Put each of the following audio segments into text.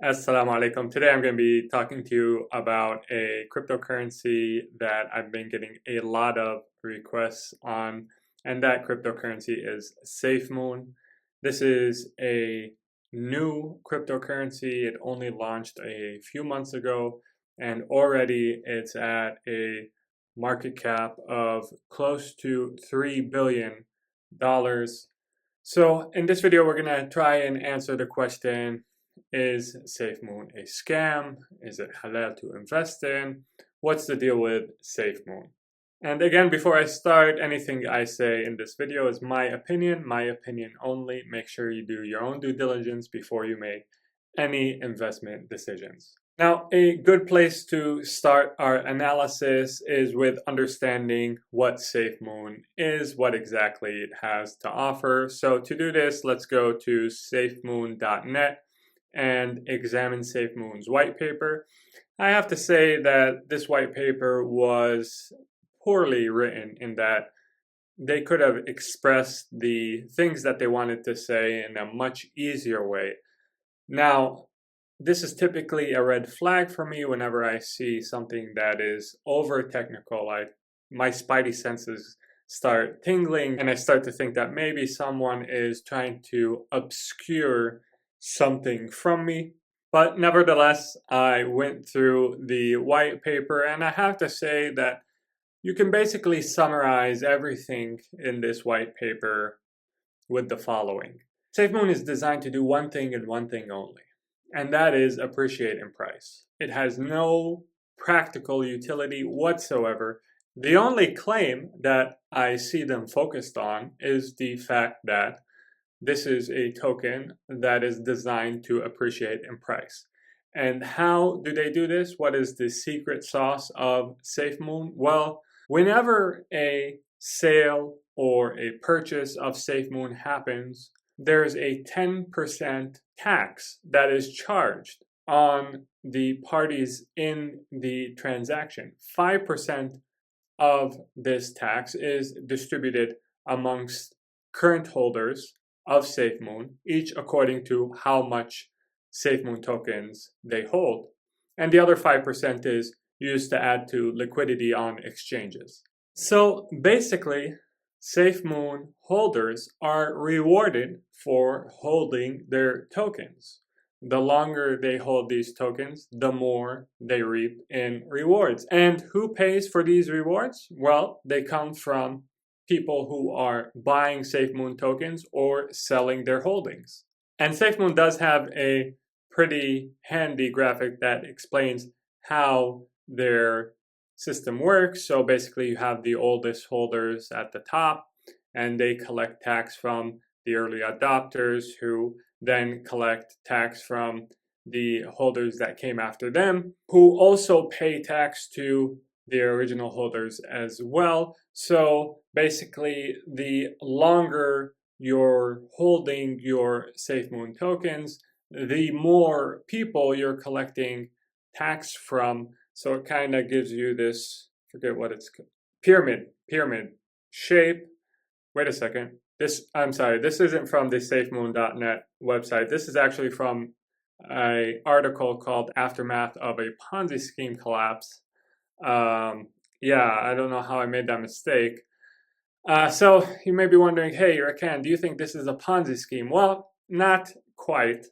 Assalamu alaikum. Today I'm going to be talking to you about a cryptocurrency that I've been getting a lot of requests on, and that cryptocurrency is Safemoon. This is a new cryptocurrency. It only launched a few months ago, and already it's at a market cap of close to $3 billion. So in this video, we're going to try and answer the question, is Safemoon a scam? Is it halal to invest in? What's the deal with Safemoon? And again, before I start, anything I say in this video is my opinion only. Make sure you do your own due diligence before you make any investment decisions. Now, a good place to start our analysis is with understanding what Safemoon is, what exactly it has to offer. So to do this, let's go to safemoon.net and examine Safemoon's white paper. I have to say that this white paper was poorly written in that they could have expressed the things that they wanted to say in a much easier way. Now, this is typically a red flag for me whenever I see something that is over technical. My spidey senses start tingling and I start to think that maybe someone is trying to obscure something from me. But nevertheless, I went through the white paper and I have to say that you can basically summarize everything in this white paper with the following. Safemoon is designed to do one thing and one thing only, and that is appreciate in price. It has no practical utility whatsoever. The only claim that I see them focused on is the fact that this is a token that is designed to appreciate in price. And how do they do this? What is the secret sauce of Safemoon? Well, whenever a sale or a purchase of Safemoon happens, there's a 10% tax that is charged on the parties in the transaction. 5% of this tax is distributed amongst current holders of Safemoon, each according to how much Safemoon tokens they hold. And the other 5% is used to add to liquidity on exchanges. So basically, Safemoon holders are rewarded for holding their tokens. The longer they hold these tokens, the more they reap in rewards. And who pays for these rewards? Well, they come from people who are buying Safemoon tokens or selling their holdings. And Safemoon does have a pretty handy graphic that explains how their system works. So basically you have the oldest holders at the top and they collect tax from the early adopters who then collect tax from the holders that came after them, who also pay tax to the original holders as well. So basically, the longer you're holding your Safemoon tokens, the more people you're collecting tax from. So it kind of gives you this, forget what it's called, pyramid shape. Wait a second. I'm sorry, this isn't from the safemoon.net website. This is actually from an article called Aftermath of a Ponzi Scheme Collapse. I don't know how I made that mistake. So you may be wondering, hey, Rakan, do you think this is a Ponzi scheme? Well, not quite.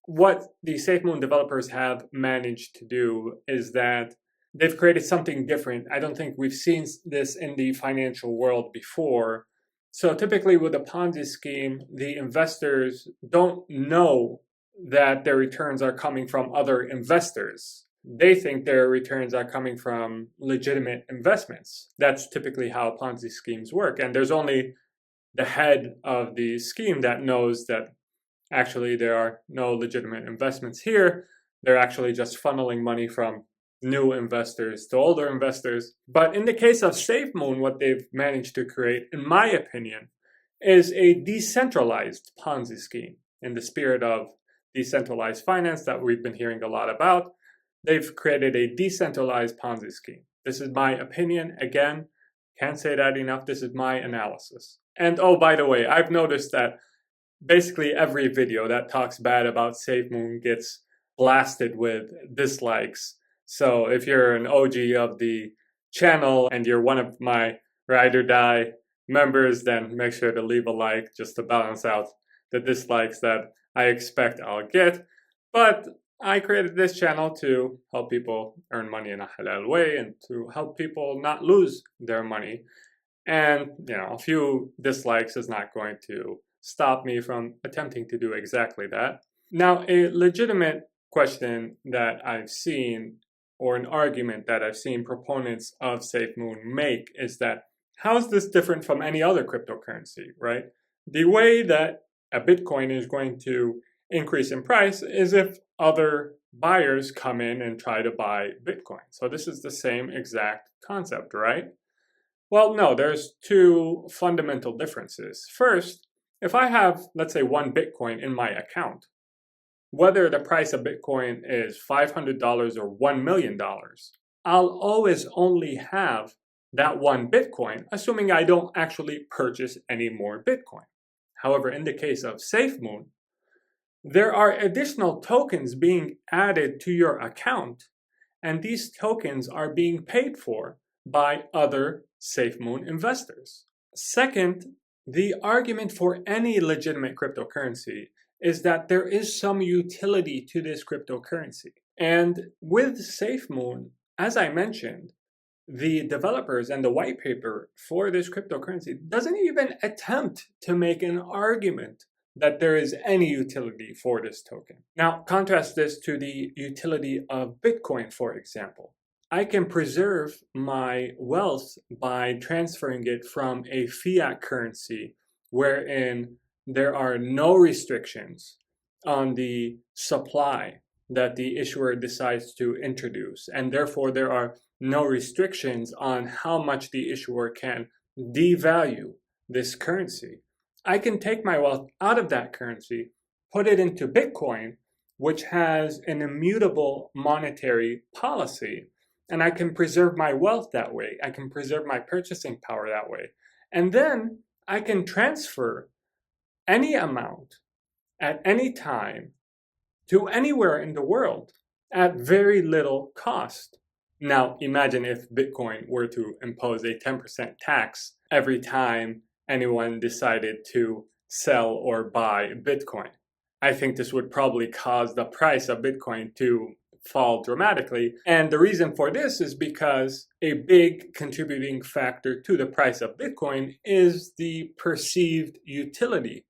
What the Safemoon developers have managed to do is that they've created something different. I don't think we've seen this in the financial world before. So typically with a Ponzi scheme, the investors don't know that their returns are coming from other investors. They think their returns are coming from legitimate investments. That's typically how Ponzi schemes work. And there's only the head of the scheme that knows that actually there are no legitimate investments here. They're actually just funneling money from new investors to older investors. But in the case of Safemoon, what they've managed to create, in my opinion, is a decentralized Ponzi scheme in the spirit of decentralized finance that we've been hearing a lot about. They've created a decentralized Ponzi scheme. This is my opinion. Again, can't say that enough. This is my analysis. And oh, by the way, I've noticed that basically every video that talks bad about Safemoon gets blasted with dislikes. So if you're an OG of the channel and you're one of my ride or die members, then make sure to leave a like just to balance out the dislikes that I expect I'll get. But I created this channel to help people earn money in a halal way and to help people not lose their money. And, a few dislikes is not going to stop me from attempting to do exactly that. Now, a legitimate question that I've seen, or an argument that I've seen proponents of Safemoon make, is that how is this different from any other cryptocurrency, right? The way that a Bitcoin is going to increase in price is if other buyers come in and try to buy Bitcoin. So this is the same exact concept, right? Well, no, there's two fundamental differences. First, if I have, let's say, one Bitcoin in my account, whether the price of Bitcoin is $500 or $1 million, I'll always only have that one Bitcoin, assuming I don't actually purchase any more Bitcoin. However, in the case of Safemoon, there are additional tokens being added to your account, and these tokens are being paid for by other Safemoon investors. Second, the argument for any legitimate cryptocurrency is that there is some utility to this cryptocurrency. And with Safemoon, as I mentioned, the developers and the white paper for this cryptocurrency doesn't even attempt to make an argument that there is any utility for this token. Now, contrast this to the utility of Bitcoin, for example. I can preserve my wealth by transferring it from a fiat currency wherein there are no restrictions on the supply that the issuer decides to introduce, and therefore there are no restrictions on how much the issuer can devalue this currency. I can take my wealth out of that currency, put it into Bitcoin, which has an immutable monetary policy, and I can preserve my wealth that way. I can preserve my purchasing power that way. And then I can transfer any amount at any time to anywhere in the world at very little cost. Now, imagine if Bitcoin were to impose a 10% tax every time anyone decided to sell or buy Bitcoin. I think this would probably cause the price of Bitcoin to fall dramatically. And the reason for this is because a big contributing factor to the price of Bitcoin is the perceived utility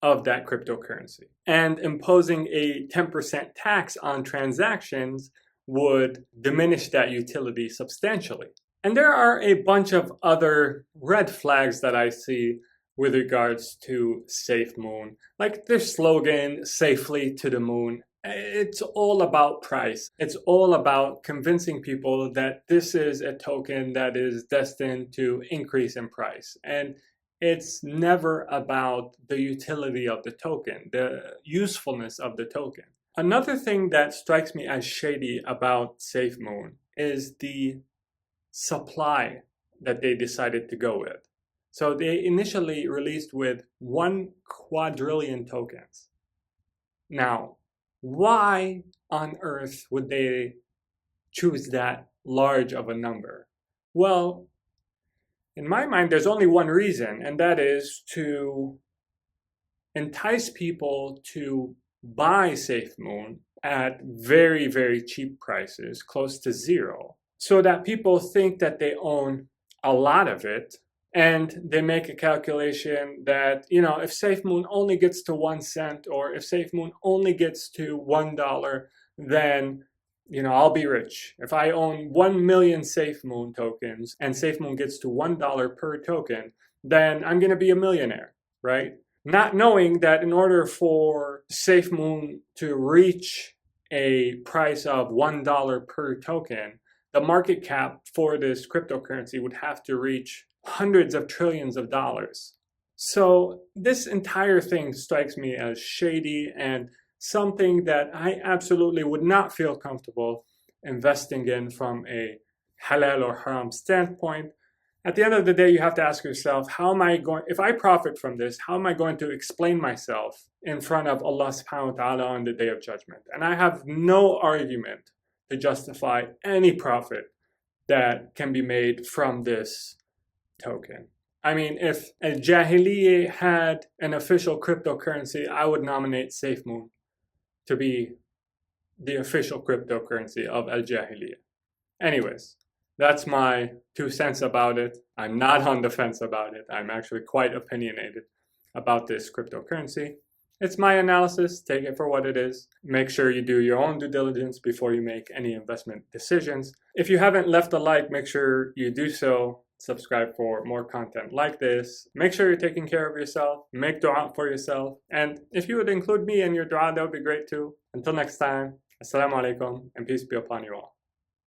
of that cryptocurrency. And imposing a 10% tax on transactions would diminish that utility substantially. And there are a bunch of other red flags that I see with regards to Safemoon, like their slogan, "Safely to the Moon." It's all about price. It's all about convincing people that this is a token that is destined to increase in price. And it's never about the utility of the token, the usefulness of the token. Another thing that strikes me as shady about Safemoon is the supply that they decided to go with. So they initially released with 1 quadrillion tokens. Now, why on earth would they choose that large of a number? Well, in my mind, there's only one reason, and that is to entice people to buy Safemoon at very, very cheap prices, close to zero, so that people think that they own a lot of it, and they make a calculation that, if Safemoon only gets to 1 cent, or if Safemoon only gets to $1, then, I'll be rich. If I own 1 million Safemoon tokens and Safemoon gets to $1 per token, then I'm going to be a millionaire, right? Not knowing that in order for Safemoon to reach a price of $1 per token, the market cap for this cryptocurrency would have to reach hundreds of trillions of dollars. So this entire thing strikes me as shady and something that I absolutely would not feel comfortable investing in from a halal or haram standpoint. At the end of the day, you have to ask yourself, if I profit from this, how am I going to explain myself in front of Allah subhanahu wa ta'ala on the day of judgment? And I have no argument to justify any profit that can be made from this token. I mean, if Al-Jahiliyyah had an official cryptocurrency, I would nominate Safemoon to be the official cryptocurrency of Al-Jahiliyyah. Anyways, that's my 2 cents about it. I'm not on the fence about it. I'm actually quite opinionated about this cryptocurrency. It's my analysis. Take it for what it is. Make sure you do your own due diligence before you make any investment decisions. If you haven't left a like, make sure you do so. Subscribe for more content like this. Make sure you're taking care of yourself. Make dua for yourself. And if you would include me in your dua, that would be great too. Until next time, assalamu alaikum and peace be upon you all.